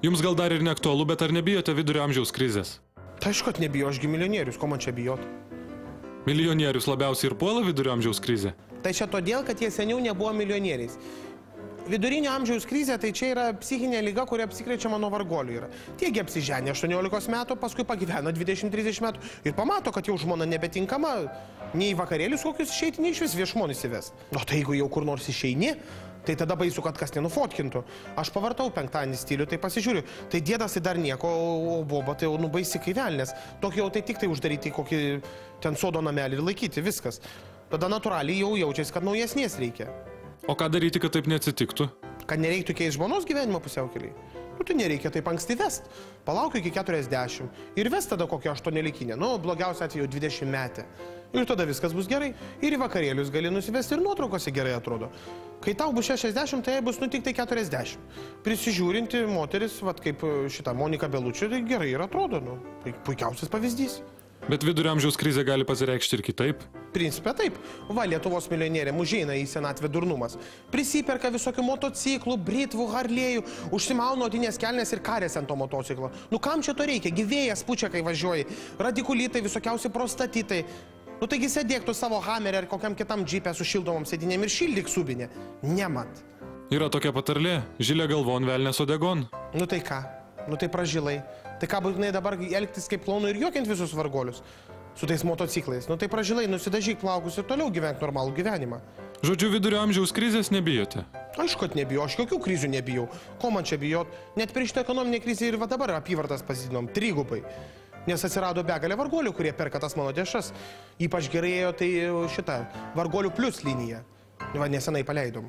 Jums gal dar ir neaktualu, bet ar nebijote vidurio amžiaus krizės? Tai aišku, kad nebijo, aš gi milijonierius, ko man čia bijot? Milijonierius labiausiai ir puola vidurio amžiaus krizė? Tai čia todėl, kad jie seniau nebuvo milijonieriais. Vidurinio amžiaus krizė tai čia yra psichinė liga, kuri apsikrečiama nuo vargolių yra. Tiegi apsiženė 18 metų, paskui pagyvena 20-30 metų ir pamato, kad jau žmona nebetinkama, nei vakarėlius kokius išeiti, nei iš vis viešmonis įvest. O tai jeigu jau kur nors išeini, tai tada baisu, kad kas nenufotkintų. Aš pavartau penktadienį stilių, tai pasižiūriu. Tai dėdas tai dar nieko, o boba tai jau nubaisi kai velnės. Tokį jau tai tik tai uždaryti kokį ten sodo namelį ir laikyti, viskas. Tada natūraliai jau jaučiasi, kad naujesnės reikia. O ką daryti, kad taip neatsitiktų? Kad nereiktų keisti žmonos gyvenimo pusiaukelį. Nu, tai nereikia taip anksti vest. Palaukiu iki 40. Ir vest tada kokią 8-likinę. Nu, blogiausia atveju 20 metę. Ir tada viskas bus gerai. Ir į vakarėlius gali nusivesti ir nuotraukose gerai atrodo. Kai tau bus 60, tai bus nu tik tai 40. Prisižiūrinti moteris, vat kaip šitą Monika Belučio, tai gerai ir atrodo. Nu, tai puikiausias pavyzdys. Bet vidurio amžiaus krizė gali pasireikšti ir kitaip? Principė taip. Va, Lietuvos milijonierė užeina į senatvę durnumas. Prisiperka visokių motociklų, britvų, harlėjų, užsimauna odinės kelnes ir karės ant to motociklo. Nu kam čia to reikia? Gyvėjas pučia, kai važiuoji. Radikulitai, visokiausi prostatitai. Nu taigi sėdėk tu savo Hammerį ar kokiam kitam džipę su šildomom sėdinėm ir šildyk subinę. Nemat. Yra tokia patarlė, žilė galvon, velnės odegon. Nu tai ką? Nu tai pražilai. Tai ką būtinai dabar elgtis kaip klounu ir juokiant visus vargolius su tais motociklais? Nu tai pražilai, nusidažyk plaukus ir toliau gyvenk normalų gyvenimą. Žodžiu, vidurio amžiaus krizės nebijote? Aišku, kad nebijau, aš jokių krizių nebijau. Ko man čia bijot? Net prieš šitą ekonominę krizę ir va dabar apyvartas pasidinom 3 gubai. Nes atsirado begalė vargolių, kurie perka tas mano dešas. Ypač gerai ėjo tai šitą vargolių plus liniją. Va nesenai paleidom.